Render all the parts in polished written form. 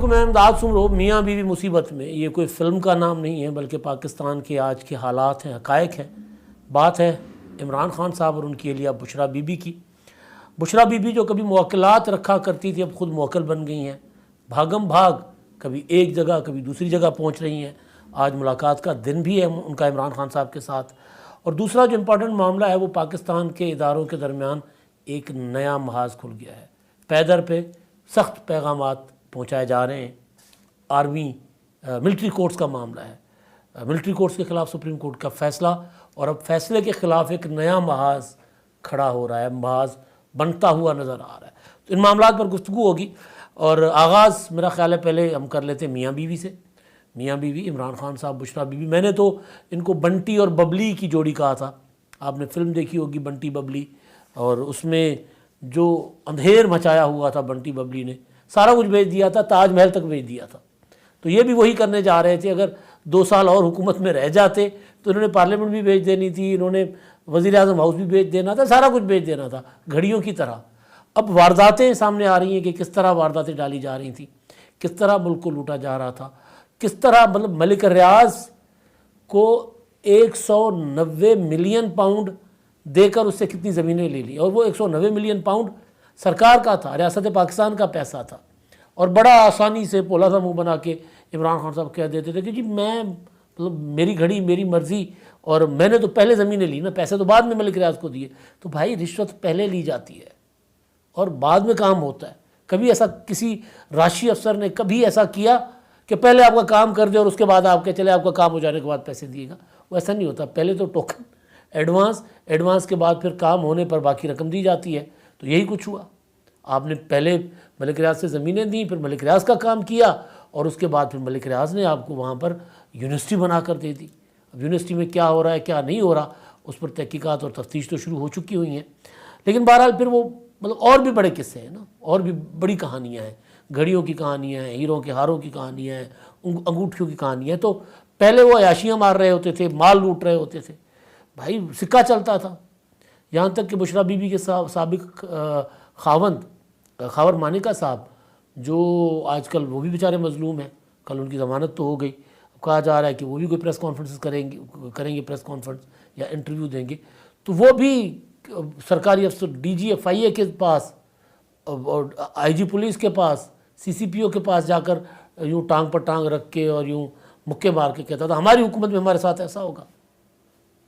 علیکم، میں امداد سن رہا ہوں میاں بیوی مصیبت میں. یہ کوئی فلم کا نام نہیں ہے بلکہ پاکستان کے آج کے حالات ہیں، حقائق ہیں. بات ہے عمران خان صاحب اور ان کی اہلیہ بشریٰ بی بی کی. بشریٰ بی بی جو کبھی موکلات رکھا کرتی تھی اب خود موکل بن گئی ہیں. بھاگم بھاگ کبھی ایک جگہ کبھی دوسری جگہ پہنچ رہی ہیں. آج ملاقات کا دن بھی ہے ان کا عمران خان صاحب کے ساتھ. اور دوسرا جو امپورٹنٹ معاملہ ہے وہ پاکستان کے اداروں کے درمیان ایک نیا محاذ کھل گیا ہے. پیدر پہ سخت پیغامات پہنچائے جا رہے ہیں. آرمی ملٹری کورٹس کا معاملہ ہے. ملٹری کورٹس کے خلاف سپریم کورٹ کا فیصلہ، اور اب فیصلے کے خلاف ایک نیا محاذ کھڑا ہو رہا ہے، محاذ بنتا ہوا نظر آ رہا ہے. تو ان معاملات پر گفتگو ہوگی، اور آغاز میرا خیال ہے پہلے ہم کر لیتے ہیں میاں بیوی سے. میاں بیوی عمران خان صاحب بشریٰ بی بی. میں نے تو ان کو بنٹی اور ببلی کی جوڑی کہا تھا. آپ نے فلم دیکھی ہوگی بنٹی ببلی، اور اس میں جو اندھیر مچایا ہوا تھا بنٹی ببلی نے، سارا کچھ بیچ دیا تھا، تاج محل تک بیچ دیا تھا. تو یہ بھی وہی کرنے جا رہے تھے. اگر 2 سال اور حکومت میں رہ جاتے تو انہوں نے پارلیمنٹ بھی بیچ دینی تھی، انہوں نے وزیر اعظم ہاؤس بھی بیچ دینا تھا، سارا کچھ بیچ دینا تھا گھڑیوں کی طرح. اب وارداتیں سامنے آ رہی ہیں کہ کس طرح وارداتیں ڈالی جا رہی تھیں، کس طرح ملک کو لوٹا جا رہا تھا، کس طرح مطلب ملک ریاض کو 190 ملین پاؤنڈ دے کر اس سے کتنی زمینیں لے لی، اور وہ 190 ملین پاؤنڈ سرکار کا تھا، ریاست پاکستان کا پیسہ تھا. اور بڑا آسانی سے پولا سا منہ بنا کے عمران خان صاحب کہہ دیتے تھے کہ جی میں مطلب میری گھڑی میری مرضی، اور میں نے تو پہلے زمینیں لی نا، پیسے تو بعد میں ملک ریاض کو دیے. تو بھائی رشوت پہلے لی جاتی ہے اور بعد میں کام ہوتا ہے. کبھی ایسا کسی راشی افسر نے کبھی ایسا کیا کہ پہلے آپ کا کام کر دے اور اس کے بعد آپ کے چلے آپ کا کام ہو جانے کے بعد پیسے دیے گا؟ وہ ایسا نہیں ہوتا. پہلے تو ٹوکن ایڈوانس کے بعد پھر کام ہونے پر باقی رقم دی جاتی ہے. تو یہی کچھ ہوا. آپ نے پہلے ملک ریاض سے زمینیں دیں، پھر ملک ریاض کا کام کیا، اور اس کے بعد پھر ملک ریاض نے آپ کو وہاں پر یونیورسٹی بنا کر دے دی. اب یونیورسٹی میں کیا ہو رہا ہے کیا نہیں ہو رہا اس پر تحقیقات اور تفتیش تو شروع ہو چکی ہوئی ہیں. لیکن بہرحال پھر وہ مطلب اور بھی بڑے قصے ہیں نا، اور بھی بڑی کہانیاں ہیں. گھڑیوں کی کہانیاں ہیں، ہیروں کے ہاروں کی کہانیاں ہیں، انگوٹھیوں کی کہانیاں ہیں. تو پہلے وہ عیاشیاں مار رہے ہوتے تھے، مال لوٹ رہے ہوتے تھے، بھائی سکہ چلتا تھا. یہاں تک کہ بشریٰ بی بی کے سابق خاوند خاور مانیکا صاحب جو آج کل وہ بھی بیچارے مظلوم ہیں، کل ان کی ضمانت تو ہو گئی. اب کہا جا رہا ہے کہ وہ بھی کوئی پریس کانفرنس کریں گے پریس کانفرنس یا انٹرویو دیں گے. تو وہ بھی سرکاری افسر ڈی جی ایف آئی اے کے پاس اور آئی جی پولیس کے پاس سی سی پی او کے پاس جا کر یوں ٹانگ پر ٹانگ رکھ کے اور یوں مکے مار کے کہتا تھا ہماری حکومت میں ہمارے ساتھ ایسا ہوگا.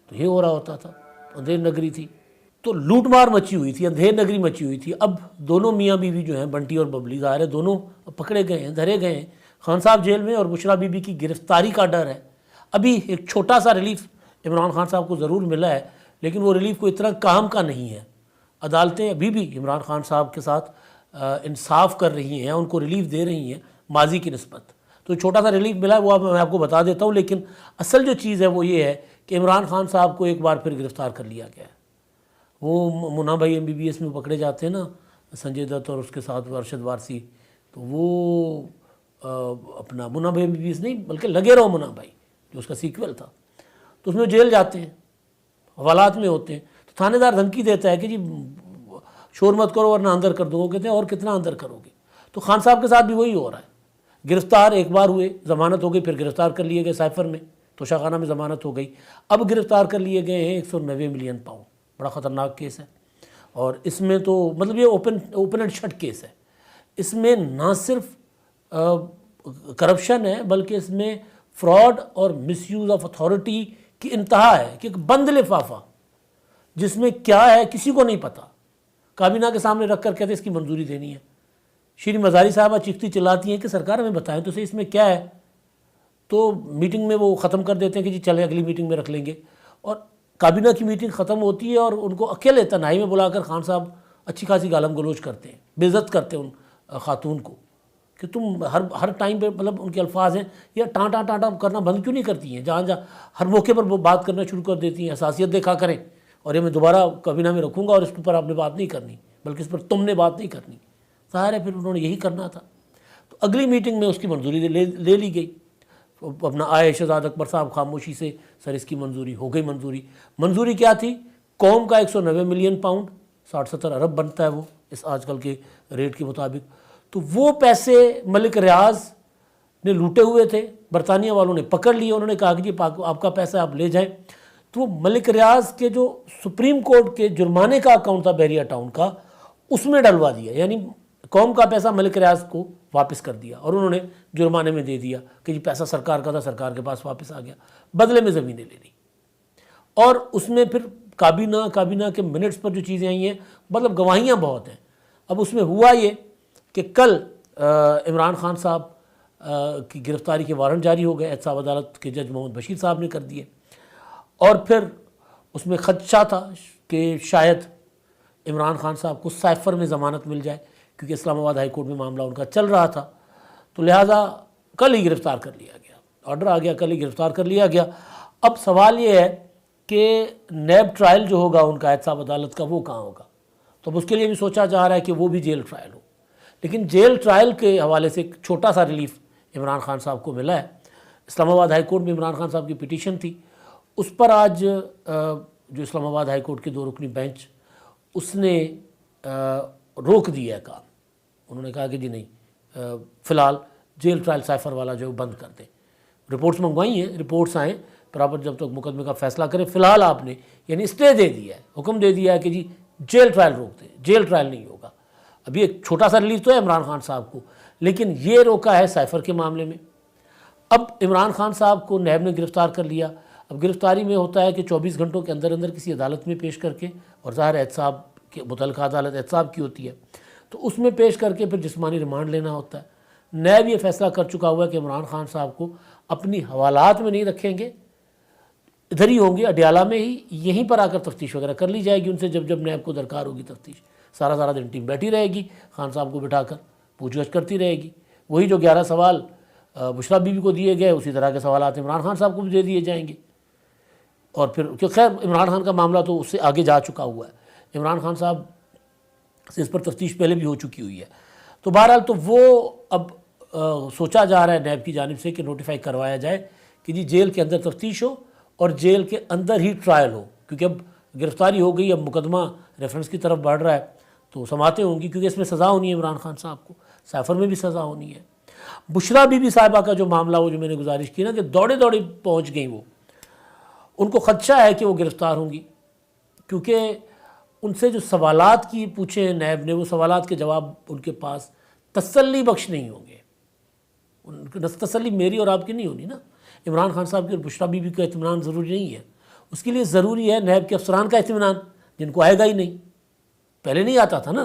تو یہ ہو رہا ہوتا تھا. اندھیر نگری تھی تو لوٹ مار مچی ہوئی تھی، اندھیر نگری مچی ہوئی تھی. اب دونوں میاں بیوی جو ہیں بنٹی اور ببلی، ظاہر ہے دونوں پکڑے گئے ہیں، دھرے گئے ہیں. خان صاحب جیل میں اور بشریٰ بی بی کی گرفتاری کا ڈر ہے. ابھی ایک چھوٹا سا ریلیف عمران خان صاحب کو ضرور ملا ہے، لیکن وہ ریلیف کوئی اتنا کام کا نہیں ہے. عدالتیں ابھی بھی عمران خان صاحب کے ساتھ انصاف کر رہی ہیں، ان کو ریلیف دے رہی ہیں ماضی کی نسبت. تو چھوٹا سا ریلیف ملا ہے وہ میں آپ کو بتا دیتا ہوں. لیکن اصل جو چیز ہے وہ یہ ہے کہ عمران خان صاحب کو ایک بار پھر گرفتار کر لیا گیا ہے. وہ منا بھائی ایم بی بی ایس میں پکڑے جاتے ہیں نا، سنجے دت اور اس کے ساتھ ارشد وارثی، تو وہ اپنا منا بھائی ایم بی بی ایس نہیں بلکہ لگے رہو منا بھائی جو اس کا سیکول تھا، تو اس میں جیل جاتے ہیں، حوالات میں ہوتے ہیں. تو تھانے دار دھمکی دیتا ہے کہ جی شور مت کرو ورنہ اندر کر دو. وہ کہتے ہیں اور کتنا اندر کرو گے؟ تو خان صاحب کے ساتھ بھی وہی ہو رہا ہے. گرفتار ایک بار ہوئے، ضمانت ہو گئی، پھر گرفتار کر لیے گئے سائفر میں، توشہ خانہ میں ضمانت ہو گئی. اب گرفتار کر لیے گئے ہیں 190 ملین پاؤنڈ. بڑا خطرناک کیس ہے. اور اس میں تو مطلب یہ اوپن اینڈ شٹ کیس ہے. اس میں نہ صرف کرپشن ہے بلکہ اس میں فراڈ اور مس یوز آف اتھارٹی کی انتہا ہے کہ ایک بند لفافہ جس میں کیا ہے کسی کو نہیں پتہ، کابینہ کے سامنے رکھ کر کہتے اس کی منظوری دینی ہے. شری مزاری صاحبہ چیختی چلاتی ہیں کہ سرکار ہمیں بتائیں تو صحیح اس میں کیا ہے. تو میٹنگ میں وہ ختم کر دیتے ہیں کہ جی چلیں اگلی میٹنگ میں رکھ لیں گے. اور کابینہ کی میٹنگ ختم ہوتی ہے اور ان کو اکیلے تنہائی میں بلا کر خان صاحب اچھی خاصی گالم گلوچ کرتے ہیں، بے عزت کرتے ہیں ان خاتون کو کہ تم ہر ٹائم پہ مطلب ان کے الفاظ ہیں یہ ٹانٹا کرنا بند کیوں نہیں کرتی ہیں، جہاں ہر موقع پر وہ بات کرنا شروع کر دیتی ہیں. حساسیت دکھا کریں اور یہ میں دوبارہ کابینہ میں رکھوں گا اور اس کے اوپر آپ نے بات نہیں کرنی بلکہ اس پر تم نے بات نہیں کرنی. ظاہر ہے پھر انہوں نے یہی کرنا تھا. تو اگلی میٹنگ میں اس کی منظوری لے لی گئی. اپنا آئے شہزاد اکبر صاحب خاموشی سے سر اس کی منظوری ہو گئی. منظوری کیا تھی؟ قوم کا 190 ملین پاؤنڈ 60-70 ارب بنتا ہے وہ اس آج کل کے ریٹ کے مطابق. تو وہ پیسے ملک ریاض نے لوٹے ہوئے تھے، برطانیہ والوں نے پکڑ لیے، انہوں نے کہا کہ جی آپ کا پیسہ آپ لے جائیں، تو وہ ملک ریاض کے جو سپریم کورٹ کے جرمانے کا اکاؤنٹ تھا بحریہ ٹاؤن کا، اس میں ڈلوا دیا، یعنی قوم کا پیسہ ملک ریاض کو واپس کر دیا، اور انہوں نے جرمانے میں دے دیا کہ جی پیسہ سرکار کا تھا، سرکار کے پاس واپس آ گیا، بدلے میں زمینیں لے لی۔ اور اس میں پھر کابینہ کے منٹس پر جو چیزیں آئی ہیں، مطلب گواہیاں بہت ہیں۔ اب اس میں ہوا یہ کہ کل عمران خان صاحب کی گرفتاری کے وارنٹ جاری ہو گئے، احتساب عدالت کے جج محمد بشیر صاحب نے کر دیے، اور پھر اس میں خدشہ تھا کہ شاید عمران خان صاحب کو سائفر میں ضمانت مل جائے، کیونکہ اسلام آباد ہائی کورٹ میں معاملہ ان کا چل رہا تھا، تو لہٰذا کل ہی گرفتار کر لیا گیا، آرڈر آ گیا، کل ہی گرفتار کر لیا گیا۔ اب سوال یہ ہے کہ نیب ٹرائل جو ہوگا ان کا احتساب عدالت کا، وہ کہاں ہوگا؟ تو اب اس کے لیے بھی سوچا جا رہا ہے کہ وہ بھی جیل ٹرائل ہو، لیکن جیل ٹرائل کے حوالے سے ایک چھوٹا سا ریلیف عمران خان صاحب کو ملا ہے۔ اسلام آباد ہائی کورٹ میں عمران خان صاحب کی پٹیشن تھی، اس پر آج جو اسلام آباد ہائی کورٹ کے 2 رکنی بینچ، اس نے روک دیا ہے کام۔ انہوں نے کہا کہ جی نہیں، فی الحال جیل ٹرائل سائفر والا جو بند کر دیں۔ رپورٹس منگوائی ہیں، رپورٹس آئیں، پراپر جب تک مقدمے کا فیصلہ کریں، فی الحال آپ نے یعنی اسٹے دے دیا ہے، حکم دے دیا ہے کہ جی جیل ٹرائل روک دیں، جیل ٹرائل نہیں ہوگا۔ ابھی ایک چھوٹا سا ریلیف تو ہے عمران خان صاحب کو، لیکن یہ روکا ہے سائفر کے معاملے میں۔ اب عمران خان صاحب کو نیب نے گرفتار کر لیا۔ اب گرفتاری میں ہوتا ہے کہ 24 گھنٹوں کے اندر کسی عدالت میں پیش کر کے، اور ظاہر احتساب کے متعلقہ عدالت احتساب کی ہوتی ہے، تو اس میں پیش کر کے پھر جسمانی ریمانڈ لینا ہوتا ہے۔ نیب یہ فیصلہ کر چکا ہوا ہے کہ عمران خان صاحب کو اپنی حوالات میں نہیں رکھیں گے، ادھر ہی ہوں گے اڈیالہ میں ہی، یہیں پر آ کر تفتیش وغیرہ کر لی جائے گی ان سے، جب نیب کو درکار ہوگی تفتیش۔ سارا دن ٹیم بیٹھی رہے گی، خان صاحب کو بٹھا کر پوچھ گچھ کرتی رہے گی۔ وہی جو 11 سوال بشریٰ بی بی کو دیے گئے، اسی طرح کے سوالات عمران خان صاحب کو بھی دے دیے جائیں گے۔ اور پھر کہ خیر عمران خان کا معاملہ تو اس سے آگے جا چکا ہوا ہے، عمران خان صاحب سے اس پر تفتیش پہلے بھی ہو چکی ہوئی ہے۔ تو بہرحال تو وہ اب سوچا جا رہا ہے نیب کی جانب سے کہ نوٹیفائی کروایا جائے کہ جی جیل کے اندر تفتیش ہو اور جیل کے اندر ہی ٹرائل ہو، کیونکہ اب گرفتاری ہو گئی، اب مقدمہ ریفرنس کی طرف بڑھ رہا ہے، تو سماعتیں ہوں گی، کیونکہ اس میں سزا ہونی ہے عمران خان صاحب کو، سائفر میں بھی سزا ہونی ہے۔ بشریٰ بی بی صاحبہ کا جو معاملہ، وہ جو میں نے گزارش کی نا کہ دوڑے پہنچ گئیں، وہ ان کو خدشہ ہے کہ وہ گرفتار ہوں گی، کیونکہ ان سے جو سوالات کی پوچھے ہیں نیب نے، وہ سوالات کے جواب ان کے پاس تسلی بخش نہیں ہوں گے۔ ان کی تسلی میری اور آپ کی نہیں ہونی نا، عمران خان صاحب کی اور بشریٰ بی بی کا اطمینان ضروری نہیں ہے، اس کے لیے ضروری ہے نیب کے افسران کا اطمینان، جن کو آئے گا ہی نہیں، پہلے نہیں آتا تھا نا۔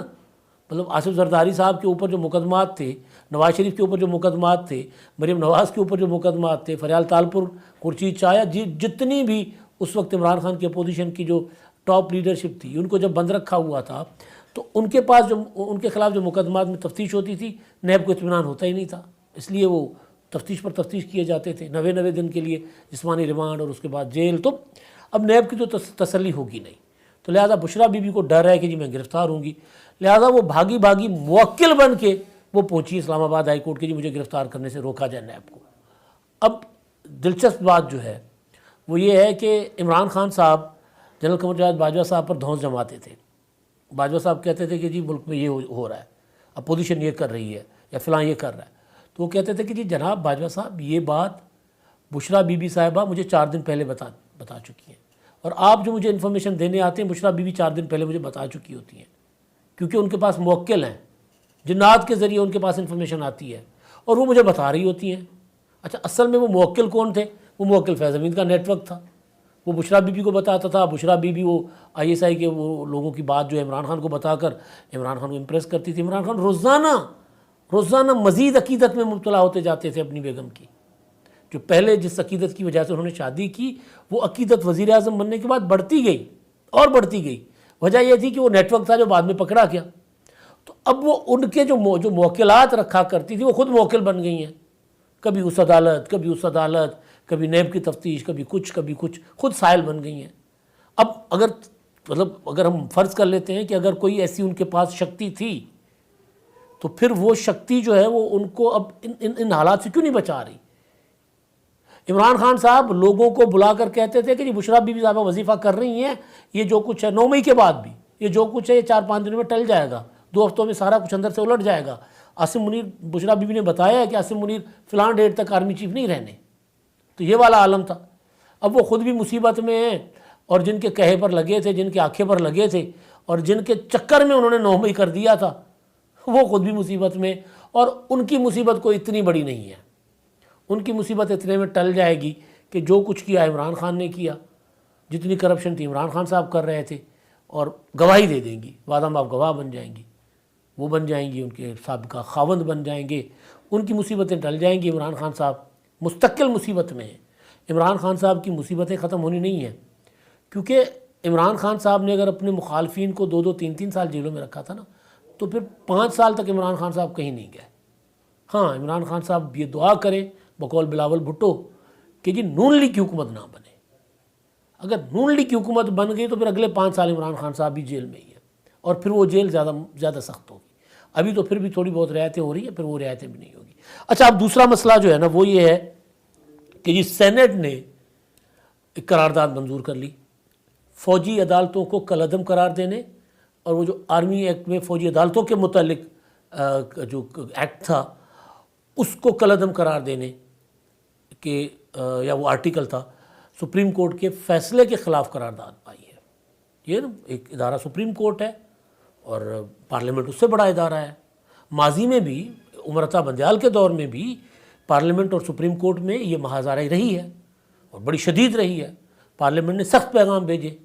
مطلب آصف زرداری صاحب کے اوپر جو مقدمات تھے، نواز شریف کے اوپر جو مقدمات تھے، مریم نواز کے اوپر جو مقدمات تھے، فریال تالپور، خورشید چایا، جتنی بھی اس وقت عمران خان کی اپوزیشن کی جو ٹاپ لیڈرشپ تھی، ان کو جب بند رکھا ہوا تھا، تو ان کے پاس جو ان کے خلاف جو مقدمات میں تفتیش ہوتی تھی، نیب کو اطمینان ہوتا ہی نہیں تھا، اس لیے وہ تفتیش پر تفتیش کیے جاتے تھے 90 دن کے لیے، جسمانی ریمانڈ اور اس کے بعد جیل۔ تو اب نیب کی تو تسلی ہوگی نہیں، تو لہٰذا بشریٰ بی بی کو ڈر ہے کہ جی میں گرفتار ہوں گی، لہٰذا وہ بھاگی موکل بن کے وہ پہنچی اسلام آباد ہائی کورٹ کے، جی مجھے گرفتار کرنے سے روکا جائے نیب کو۔ اب دلچسپ بات جو ہے وہ یہ ہے کہ عمران خان صاحب جنرل قمر جاوید باجوہ صاحب پر دھونس جماتے تھے۔ باجوہ صاحب کہتے تھے کہ جی ملک میں یہ ہو رہا ہے، اپوزیشن یہ کر رہی ہے یا فلاں یہ کر رہا ہے، تو وہ کہتے تھے کہ جی جناب باجوہ صاحب، یہ بات بشریٰ بی بی صاحبہ مجھے 4 دن پہلے بتا چکی ہیں، اور آپ جو مجھے انفارمیشن دینے آتے ہیں، بشریٰ بی بی 4 دن پہلے مجھے بتا چکی ہوتی ہیں، کیونکہ ان کے پاس موکل ہیں، جنات کے ذریعے ان کے پاس انفارمیشن آتی ہے اور وہ مجھے بتا رہی ہوتی ہیں۔ اچھا، اصل میں وہ موکل کون تھے؟ وہ موکل فیض امین کا نیٹ ورک تھا، وہ بشریٰ بی بی کو بتاتا تھا، بشریٰ بی بی وہ ISI کے وہ لوگوں کی بات جو ہے عمران خان کو بتا کر عمران خان کو امپریس کرتی تھی۔ عمران خان روزانہ مزید عقیدت میں مبتلا ہوتے جاتے تھے اپنی بیگم کی، جو پہلے جس عقیدت کی وجہ سے انہوں نے شادی کی، وہ عقیدت وزیر اعظم بننے کے بعد بڑھتی گئی۔ وجہ یہ تھی کہ وہ نیٹ ورک تھا جو بعد میں پکڑا گیا، تو اب وہ ان کے جو موکلات رکھا کرتی تھی، وہ خود موکل بن گئی ہیں، کبھی اس عدالت، کبھی نیب کی تفتیش، کبھی کچھ خود سائل بن گئی ہیں۔ اب اگر ہم فرض کر لیتے ہیں کہ اگر کوئی ایسی ان کے پاس شکتی تھی، تو پھر وہ شکتی جو ہے وہ ان کو اب ان حالات سے کیوں نہیں بچا رہی؟ عمران خان صاحب لوگوں کو بلا کر کہتے تھے کہ جی بشریٰ بی بی صاحبہ وظیفہ کر رہی ہیں، یہ جو کچھ ہے 9 مئی کے بعد بھی، یہ جو کچھ ہے یہ 4-5 دنوں میں ٹل جائے گا، 2 ہفتوں میں سارا کچھ اندر سے الٹ جائے گا. عاصم منیر, بشرا بی بی نے بتایا ہے کہ عاصم منیر فلاں ڈیٹ تک آرمی چیف نہیں رہنے. تو یہ والا عالم تھا. اب وہ خود بھی مصیبت میں ہیں, اور جن کے کہے پر لگے تھے, جن کے آنکھیں پر لگے تھے, اور جن کے چکر میں انہوں نے 9 مئی کر دیا تھا, وہ خود بھی مصیبت میں. اور ان کی مصیبت کوئی اتنی بڑی نہیں ہے. ان کی مصیبت اتنے میں ٹل جائے گی کہ جو کچھ کیا عمران خان نے کیا, جتنی کرپشن تھی عمران خان صاحب کر رہے تھے, اور گواہی دے دیں گی, وعدہ مآب گواہ بن جائیں گی, وہ بن جائیں گی, ان کے سابقہ خاوند بن جائیں گے, ان کی مصیبتیں ٹل جائیں گی. عمران خان صاحب مستقل مصیبت میں ہیں. عمران خان صاحب کی مصیبتیں ختم ہونی نہیں ہیں, کیونکہ عمران خان صاحب نے اگر اپنے مخالفین کو 2-2 3-3 سال جیلوں میں رکھا تھا نا, تو پھر 5 سال تک عمران خان صاحب کہیں نہیں گئے. ہاں, عمران خان صاحب یہ دعا کریں بقول بلاول بھٹو کہ جی نون لیگ کی حکومت نہ بنے. اگر نون لیگ کی حکومت بن گئی تو پھر اگلے 5 سال عمران خان صاحب بھی جیل میں ہی ہیں, اور پھر وہ جیل زیادہ سخت ہوگی. ابھی تو پھر بھی تھوڑی بہت رعایتیں ہو رہی ہیں, پھر وہ رعایتیں بھی نہیں ہوگی. اچھا, اب دوسرا مسئلہ جو ہے نا وہ یہ ہے کہ جی سینٹ نے ایک قرارداد منظور کر لی فوجی عدالتوں کو کالعدم قرار دینے, اور وہ جو آرمی ایکٹ میں فوجی عدالتوں کے متعلق جو ایکٹ تھا اس کو کالعدم قرار دینے کہ یا وہ آرٹیکل تھا, سپریم کورٹ کے فیصلے کے خلاف قرارداد پائی ہے. یہ نا ایک ادارہ سپریم کورٹ ہے, اور پارلیمنٹ اس سے بڑا ادارہ ہے. ماضی میں بھی عمر عطا بندیال کے دور میں بھی پارلیمنٹ اور سپریم کورٹ میں یہ محاذرہ رہی ہے, اور بڑی شدید رہی ہے. پارلیمنٹ نے سخت پیغام بھیجے,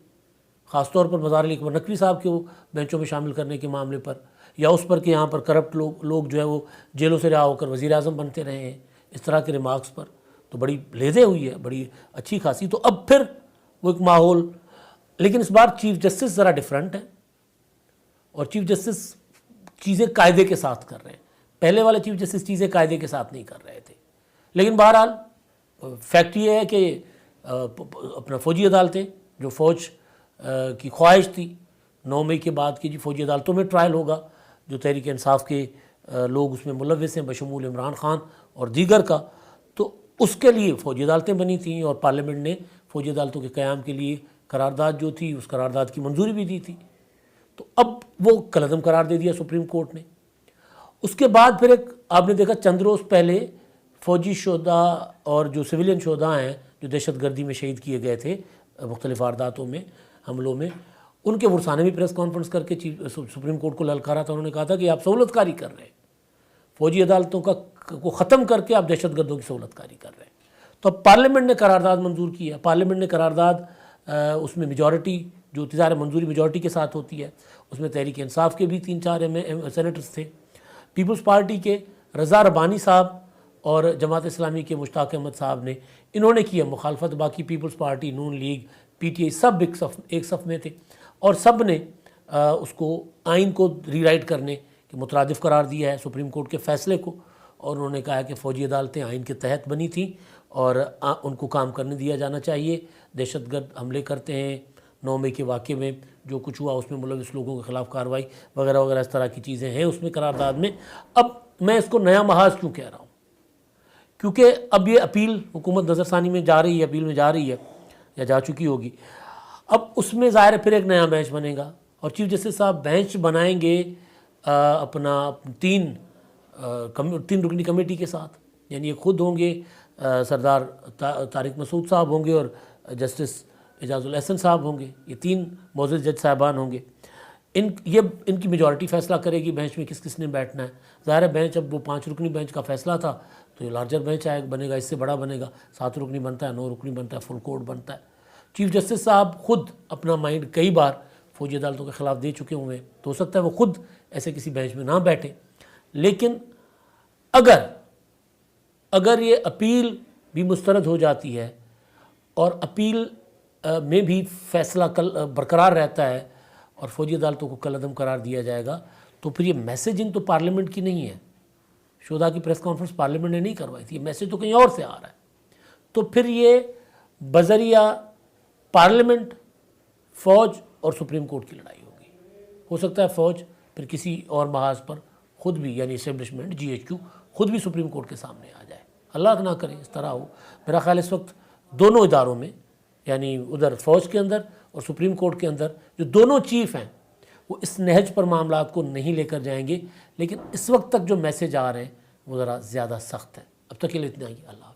خاص طور پر مزار علی اکبر نقوی صاحب کے وہ بینچوں میں شامل کرنے کے معاملے پر, یا اس پر کہ یہاں پر کرپٹ لوگ جو ہے وہ جیلوں سے رہا ہو کر وزیر اعظم بنتے رہے ہیں, اس طرح کے ریمارکس پر تو بڑی لیزے ہوئی ہے, بڑی اچھی خاصی. تو اب پھر وہ ایک ماحول, لیکن اس بار چیف جسٹس ذرا ڈیفرنٹ ہے, اور چیف جسٹس چیزیں قاعدے کے ساتھ کر رہے ہیں. پہلے والے چیف جسٹس چیزیں قاعدے کے ساتھ نہیں کر رہے تھے. لیکن بہرحال فیکٹ یہ ہے کہ اپنا فوجی عدالتیں, جو فوج کی خواہش تھی 9 مئی کے بعد کی جی فوجی عدالتوں میں ٹرائل ہوگا, جو تحریک انصاف کے لوگ اس میں ملوث ہیں بشمول عمران خان اور دیگر کا, تو اس کے لیے فوجی عدالتیں بنی تھیں, اور پارلیمنٹ نے فوجی عدالتوں کے قیام کے لیے قرارداد جو تھی اس قرارداد کی منظوری بھی دی تھی. تو اب وہ کالعدم قرار دے دیا سپریم کورٹ نے. اس کے بعد پھر ایک آپ نے دیکھا چند روز پہلے فوجی شہداء اور جو سویلین شہداء ہیں جو دہشت گردی میں شہید کیے گئے تھے مختلف وارداتوں میں, حملوں میں, ان کے ورثاء نے بھی پریس کانفرنس کر کے سپریم کورٹ کو للکارا تھا. انہوں نے کہا تھا کہ آپ سہولت کاری کر رہے ہیں, فوجی عدالتوں کو ختم کر کے آپ دہشت گردوں کی سہولت کاری کر رہے ہیں. تو اب پارلیمنٹ نے قرارداد منظور کیا. پارلیمنٹ نے قرارداد اس میں میجورٹی جو ظاہر منظوری میجورٹی کے ساتھ ہوتی ہے, اس میں تحریک انصاف کے بھی 3-4 سینیٹرز تھے, پیپلز پارٹی کے رضا ربانی صاحب اور جماعت اسلامی کے مشتاق احمد صاحب نے, انہوں نے کیا مخالفت. باقی پیپلز پارٹی, نون لیگ, پی ٹی آئی سب ایک صف میں تھے, اور سب نے اس کو آئین کو ری رائٹ کرنے کے مترادف قرار دیا ہے سپریم کورٹ کے فیصلے کو. اور انہوں نے کہا کہ فوجی عدالتیں آئین کے تحت بنی تھیں اور ان کو کام کرنے دیا جانا چاہیے. دہشت گرد حملے کرتے ہیں, 9 مئی کے واقعے میں جو کچھ ہوا اس میں ملوث لوگوں کے خلاف کارروائی وغیرہ وغیرہ اس طرح کی چیزیں ہیں اس میں قرارداد میں. اب میں اس کو نیا محاذ کیوں کہہ رہا ہوں, کیونکہ اب یہ اپیل حکومت نظر ثانی میں جا رہی ہے, اپیل میں جا رہی ہے یا جا چکی ہوگی. اب اس میں ظاہر ہے پھر ایک نیا بینچ بنے گا, اور چیف جسٹس صاحب بینچ بنائیں گے اپنا 3 رکنی کمیٹی کے ساتھ. یعنی یہ خود ہوں گے, سردار طارق مسعود صاحب ہوں گے, اور جسٹس اعجاز الاحسن صاحب ہوں گے. یہ 3 معزز جج صاحبان ہوں گے. ان کی میجورٹی فیصلہ کرے گی بینچ میں کس نے بیٹھنا ہے. ظاہر ہے بینچ اب وہ 5 رکنی بینچ کا فیصلہ تھا, تو یہ لارجر بینچ بنے گا, اس سے بڑا بنے گا. 7 رکنی بنتا ہے, 9 رکنی بنتا ہے, فل کورٹ بنتا ہے. چیف جسٹس صاحب خود اپنا مائنڈ کئی بار فوجی عدالتوں کے خلاف دے چکے ہوئے ہیں, تو ہو سکتا ہے وہ خود ایسے کسی بینچ میں نہ بیٹھے. لیکن اگر یہ اپیل بھی مسترد ہو جاتی ہے اور اپیل میں بھی فیصلہ برقرار رہتا ہے اور فوجی عدالتوں کو کالعدم قرار دیا جائے گا, تو پھر یہ میسیجنگ تو پارلیمنٹ کی نہیں ہے. شہداء کی پریس کانفرنس پارلیمنٹ نے نہیں کروائی تھی, یہ میسیج تو کہیں اور سے آ رہا ہے. تو پھر یہ بذریعہ پارلیمنٹ, فوج اور سپریم کورٹ کی لڑائی ہوگی. ہو سکتا ہے فوج پھر کسی اور محاذ پر خود بھی, یعنی اسٹیبلشمنٹ GHQ خود بھی سپریم کورٹ کے سامنے آ جائے. اللہ نہ کرے اس طرح ہو. میرا خیال اس وقت دونوں اداروں میں, یعنی ادھر فوج کے اندر اور سپریم کورٹ کے اندر جو دونوں چیف ہیں, وہ اس نہج پر معاملات کو نہیں لے کر جائیں گے، لیکن اس وقت تک جو میسج آ رہے ہیں وہ ذرا زیادہ سخت ہے۔ اب تک کے لیے اتنا ہی، اللہ